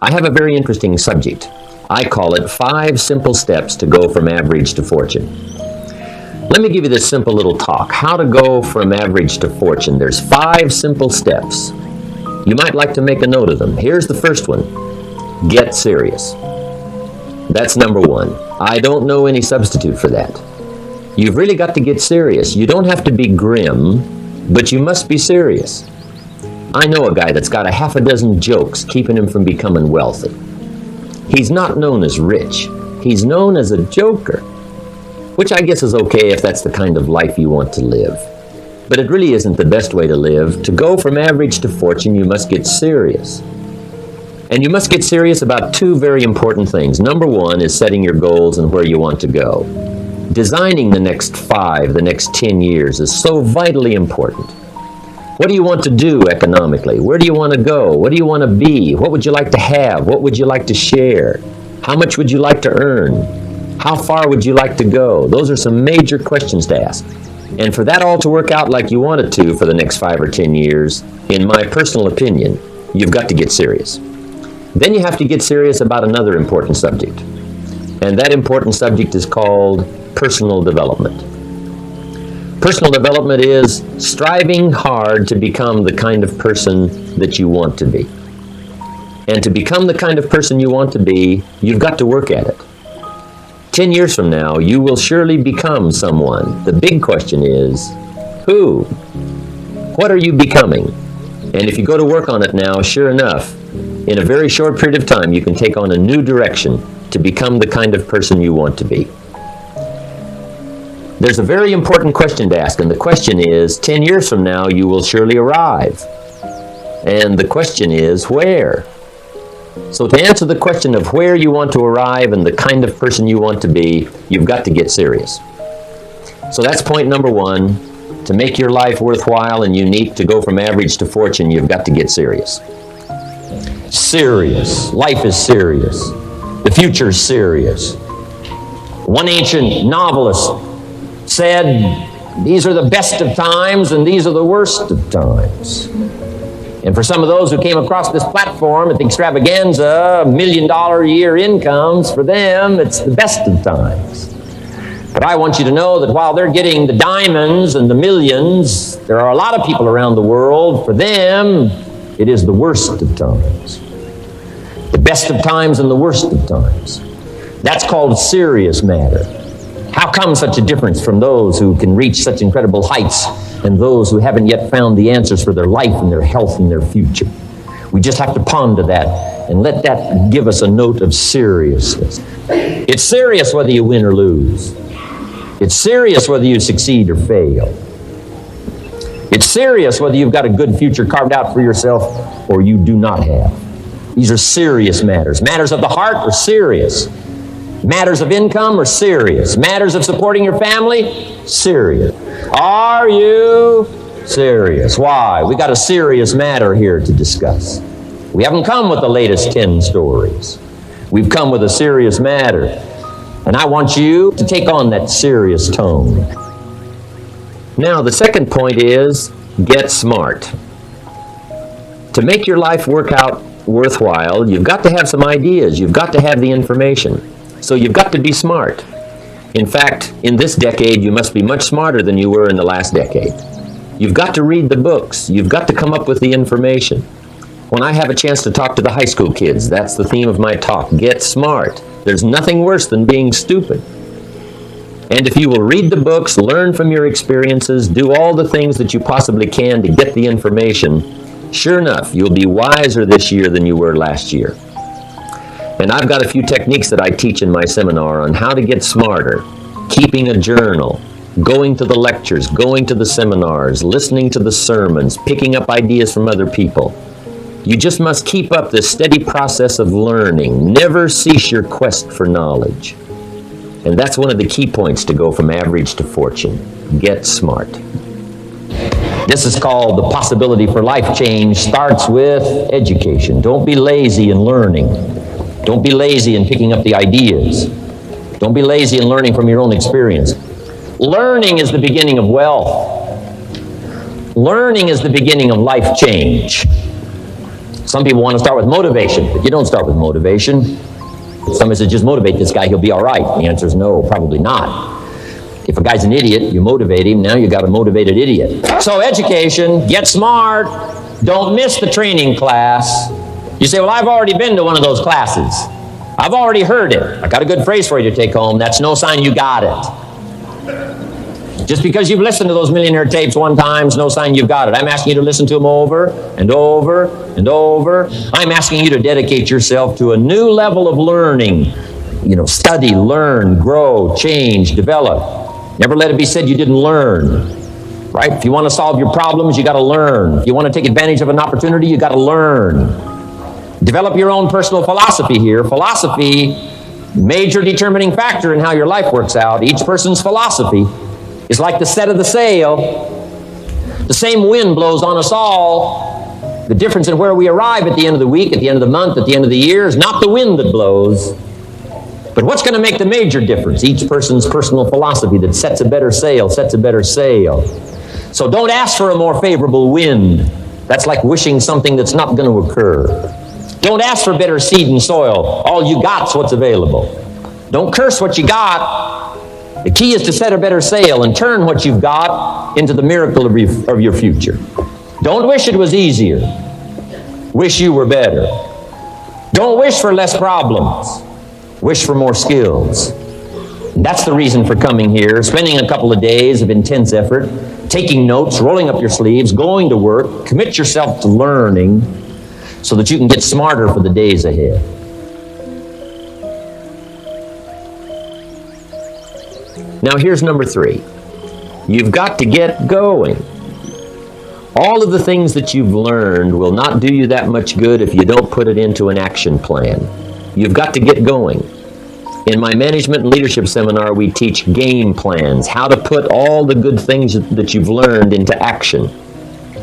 I have a very interesting subject. I call it 5 simple steps to go from average to fortune. Let me give you this simple little talk. How to go from average to fortune. There's 5 simple steps. You might like to make a note of them. Here's the first one. Get serious. That's number 1. I don't know any substitute for that. You've really got to get serious. You don't have to be grim, but you must be serious. I know a guy that's got a half a dozen jokes keeping him from becoming wealthy. He's not known as rich. He's known as a joker. Which I guess is okay if that's the kind of life you want to live. But it really isn't the best way to live. To go from average to fortune, you must get serious. And you must get serious about 2 very important things. Number 1 is setting your goals and where you want to go. Designing the next 5, the next 10 years is so vitally important. What do you want to do economically? Where do you want to go? What do you want to be? What would you like to have? What would you like to share? How much would you like to earn? How far would you like to go? Those are some major questions to ask. And for that all to work out like you want it to for the next 5 or 10 years, in my personal opinion, you've got to get serious. Then you have to get serious about another important subject. And that important subject is called personal development. Personal development is striving hard to become the kind of person that you want to be. And to become the kind of person you want to be, you've got to work at it. 10 years from now, you will surely become someone. The big question is, who? What are you becoming? And if you go to work on it now, sure enough, in a very short period of time, you can take on a new direction to become the kind of person you want to be. There's a very important question to ask, and the question is, 10 years from now, you will surely arrive. And the question is, where? So to answer the question of where you want to arrive and the kind of person you want to be, you've got to get serious. So that's point number 1. To make your life worthwhile and unique, to go from average to fortune, you've got to get serious. Serious. Life is serious. The future is serious. One ancient novelist said, these are the best of times and these are the worst of times. And for some of those who came across this platform at the extravaganza, $1 million a year incomes, for them, it's the best of times. But I want you to know that while they're getting the diamonds and the millions, there are a lot of people around the world, for them, it is the worst of times. The best of times and the worst of times. That's called serious matter. How come such a difference from those who can reach such incredible heights and those who haven't yet found the answers for their life and their health and their future? We just have to ponder that and let that give us a note of seriousness. It's serious whether you win or lose. It's serious whether you succeed or fail. It's serious whether you've got a good future carved out for yourself or you do not have. These are serious matters. Matters of the heart are serious. Matters of income are serious. Matters of supporting your family, serious. Are you serious? Why? We got a serious matter here to discuss. We haven't come with the latest 10 stories. We've come with a serious matter. And I want you to take on that serious tone. Now, the second point is, get smart. To make your life work out worthwhile, you've got to have some ideas. You've got to have the information. So you've got to be smart. In fact, in this decade, you must be much smarter than you were in the last decade. You've got to read the books. You've got to come up with the information. When I have a chance to talk to the high school kids, that's the theme of my talk. Get smart. There's nothing worse than being stupid. And if you will read the books, learn from your experiences, do all the things that you possibly can to get the information, sure enough, you'll be wiser this year than you were last year. And I've got a few techniques that I teach in my seminar on how to get smarter, keeping a journal, going to the lectures, going to the seminars, listening to the sermons, picking up ideas from other people. You just must keep up this steady process of learning. Never cease your quest for knowledge. And that's one of the key points to go from average to fortune. Get smart. This is called the possibility for life change starts with education. Don't be lazy in learning. Don't be lazy in picking up the ideas. Don't be lazy in learning from your own experience. Learning is the beginning of wealth. Learning is the beginning of life change. Some people want to start with motivation, but you don't start with motivation. Somebody says, just motivate this guy, he'll be all right. The answer is no, probably not. If a guy's an idiot, you motivate him, now you got a motivated idiot. So education, get smart. Don't miss the training class. You say, well, I've already been to one of those classes. I've already heard it. I got a good phrase for you to take home. That's no sign you got it. Just because you've listened to those millionaire tapes one time is no sign you've got it. I'm asking you to listen to them over and over and over. I'm asking you to dedicate yourself to a new level of learning. Study, learn, grow, change, develop. Never let it be said you didn't learn. Right? If you want to solve your problems, you got to learn. If you want to take advantage of an opportunity, you got to learn. Develop your own personal philosophy here. Philosophy, major determining factor in how your life works out. Each person's philosophy is like the set of the sail. The same wind blows on us all. The difference in where we arrive at the end of the week, at the end of the month, at the end of the year is not the wind that blows, but what's going to make the major difference? Each person's personal philosophy that sets a better sail, sets a better sail. So don't ask for a more favorable wind. That's like wishing something that's not going to occur. Don't ask for better seed and soil. All you got's what's available. Don't curse what you got. The key is to set a better sail and turn what you've got into the miracle of your future. Don't wish it was easier. Wish you were better. Don't wish for less problems. Wish for more skills. And that's the reason for coming here, spending a couple of days of intense effort, taking notes, rolling up your sleeves, going to work, commit yourself to learning so that you can get smarter for the days ahead. Now here's number 3. You've got to get going. All of the things that you've learned will not do you that much good if you don't put it into an action plan. You've got to get going. In my management and leadership seminar, we teach game plans, how to put all the good things that you've learned into action.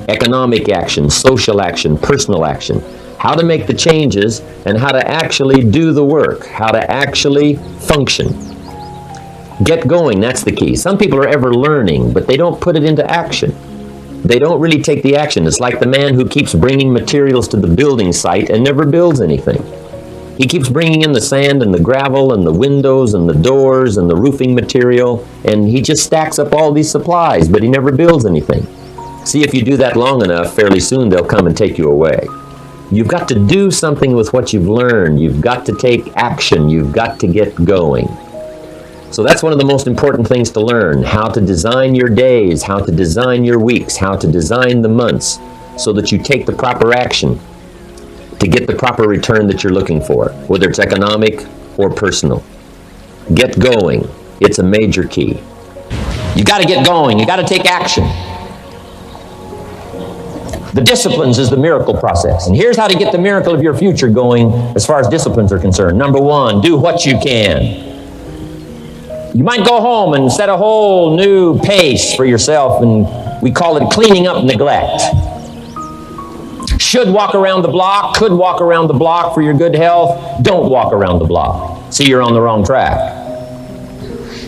Economic action, social action, personal action. How to make the changes and how to actually do the work, how to actually function. Get going, that's the key. Some people are ever learning, but they don't put it into action. They don't really take the action. It's like the man who keeps bringing materials to the building site and never builds anything. He keeps bringing in the sand and the gravel and the windows and the doors and the roofing material, and he just stacks up all these supplies, but he never builds anything. See, if you do that long enough, fairly soon they'll come and take you away. You've got to do something with what you've learned. You've got to take action. You've got to get going. So that's one of the most important things to learn, how to design your days, how to design your weeks, how to design the months, so that you take the proper action to get the proper return that you're looking for, whether it's economic or personal. Get going. It's a major key. You got to get going. You got to take action. The disciplines is the miracle process. And here's how to get the miracle of your future going as far as disciplines are concerned. Number 1, do what you can. You might go home and set a whole new pace for yourself, and we call it cleaning up neglect. Should walk around the block, could walk around the block for your good health. Don't walk around the block. See, you're on the wrong track.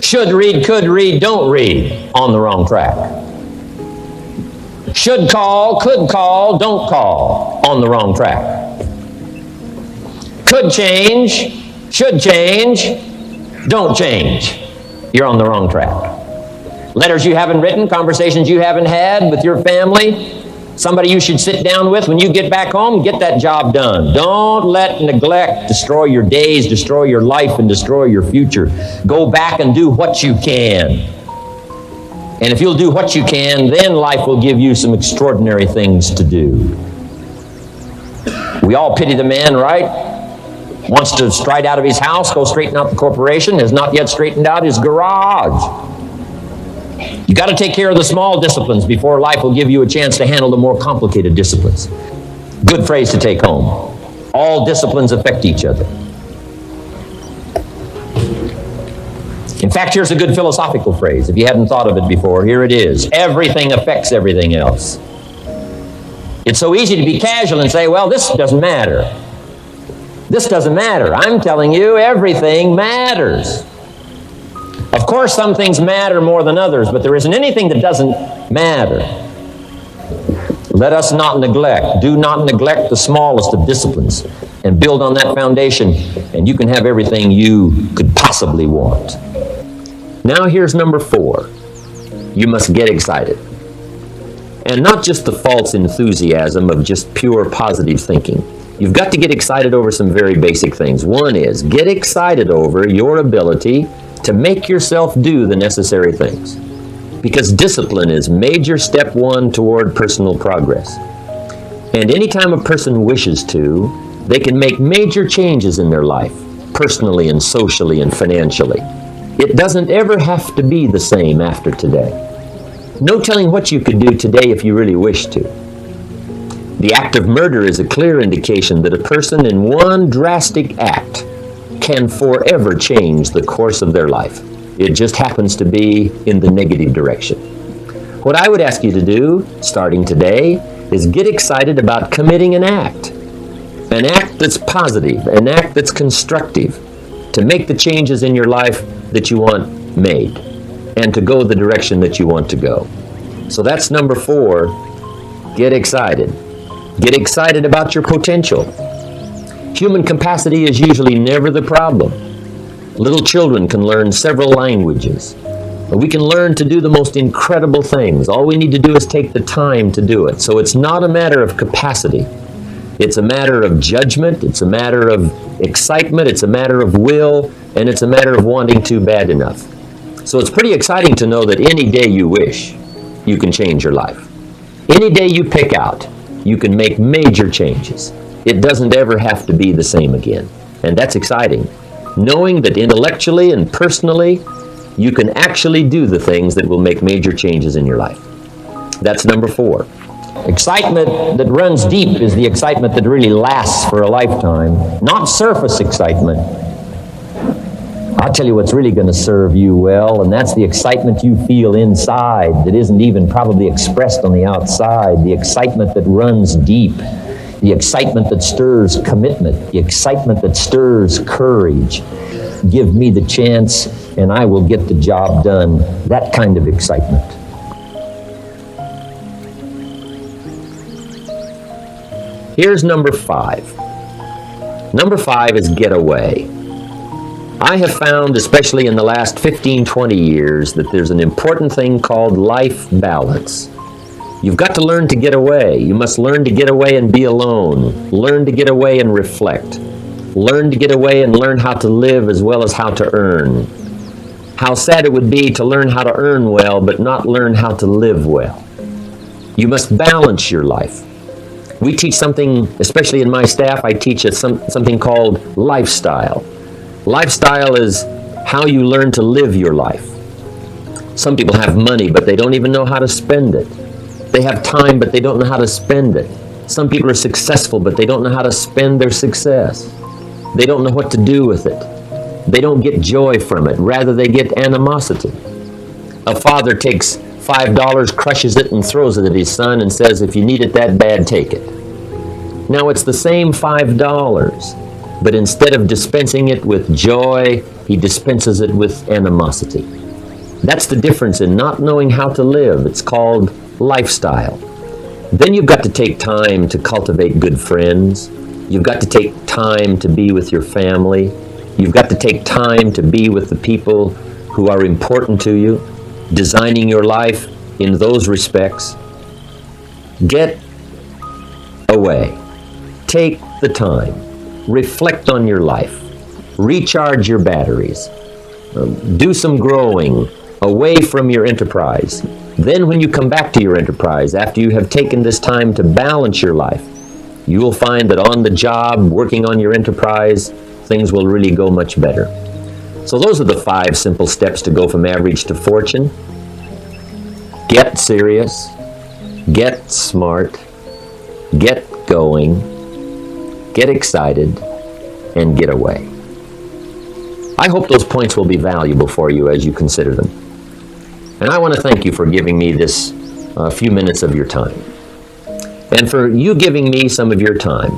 Should read, could read, don't read. On the wrong track. Should call, could call, don't call. On the wrong track. Could change, should change, don't change. You're on the wrong track. Letters you haven't written, conversations you haven't had with your family, somebody you should sit down with when you get back home, get that job done. Don't let neglect destroy your days, destroy your life, and destroy your future. Go back and do what you can. And if you'll do what you can, then life will give you some extraordinary things to do. We all pity the man, right? Wants to stride out of his house, go straighten out the corporation, has not yet straightened out his garage. You got to take care of the small disciplines before life will give you a chance to handle the more complicated disciplines. Good phrase to take home. All disciplines affect each other. In fact, here's a good philosophical phrase. If you hadn't thought of it before, here it is. Everything affects everything else. It's so easy to be casual and say, well, this doesn't matter. This doesn't matter. I'm telling you, everything matters. Of course, some things matter more than others, but there isn't anything that doesn't matter. Let us not neglect. Do not neglect the smallest of disciplines, and build on that foundation, and you can have everything you could possibly want. Now here's number 4. You must get excited. And not just the false enthusiasm of just pure positive thinking. You've got to get excited over some very basic things. One is, get excited over your ability to make yourself do the necessary things. Because discipline is major step 1 toward personal progress. And anytime a person wishes to, they can make major changes in their life, personally and socially and financially. It doesn't ever have to be the same after today. No telling what you could do today if you really wish to. The act of murder is a clear indication that a person in one drastic act can forever change the course of their life. It just happens to be in the negative direction. What I would ask you to do, starting today, is get excited about committing an act that's positive, an act that's constructive, to make the changes in your life that you want made, and to go the direction that you want to go. So that's number 4, get excited. Get excited about your potential. Human capacity is usually never the problem. Little children can learn several languages. We can learn to do the most incredible things. All we need to do is take the time to do it. So it's not a matter of capacity. It's a matter of judgment. It's a matter of excitement. It's a matter of will. And it's a matter of wanting to bad enough. So it's pretty exciting to know that any day you wish, you can change your life. Any day you pick out, you can make major changes. It doesn't ever have to be the same again. And that's exciting. Knowing that intellectually and personally, you can actually do the things that will make major changes in your life. That's number 4. Excitement that runs deep is the excitement that really lasts for a lifetime, not surface excitement. I'll tell you what's really going to serve you well, and that's the excitement you feel inside that isn't even probably expressed on the outside, the excitement that runs deep, the excitement that stirs commitment, the excitement that stirs courage. Give me the chance and I will get the job done. That kind of excitement. Here's number 5. Number 5 is get away. I have found, especially in the last 15, 20 years, that there's an important thing called life balance. You've got to learn to get away. You must learn to get away and be alone. Learn to get away and reflect. Learn to get away and learn how to live as well as how to earn. How sad it would be to learn how to earn well, but not learn how to live well. You must balance your life. We teach something, especially in my staff, I teach something called lifestyle. Lifestyle is how you learn to live your life. Some people have money, but they don't even know how to spend it. They have time, but they don't know how to spend it. Some people are successful, but they don't know how to spend their success. They don't know what to do with it. They don't get joy from it. Rather, they get animosity. A father takes $5, crushes it, and throws it at his son and says, if you need it that bad, take it. Now, it's the same $5. But instead of dispensing it with joy, he dispenses it with animosity. That's the difference in not knowing how to live. It's called lifestyle. Then you've got to take time to cultivate good friends. You've got to take time to be with your family. You've got to take time to be with the people who are important to you, designing your life in those respects. Get away. Take the time. Reflect on your life. Recharge your batteries. Do some growing away from your enterprise. Then when you come back to your enterprise, after you have taken this time to balance your life, you will find that on the job, working on your enterprise, things will really go much better. So those are the 5 simple steps to go from average to fortune. Get serious. Get smart. Get going. Get excited, and get away. I hope those points will be valuable for you as you consider them. And I want to thank you for giving me this few minutes of your time. And for you giving me some of your time,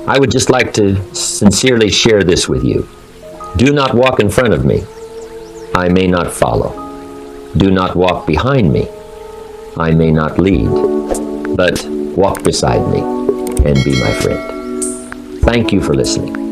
I would just like to sincerely share this with you. Do not walk in front of me. I may not follow. Do not walk behind me. I may not lead. but walk beside me and be my friend. Thank you for listening.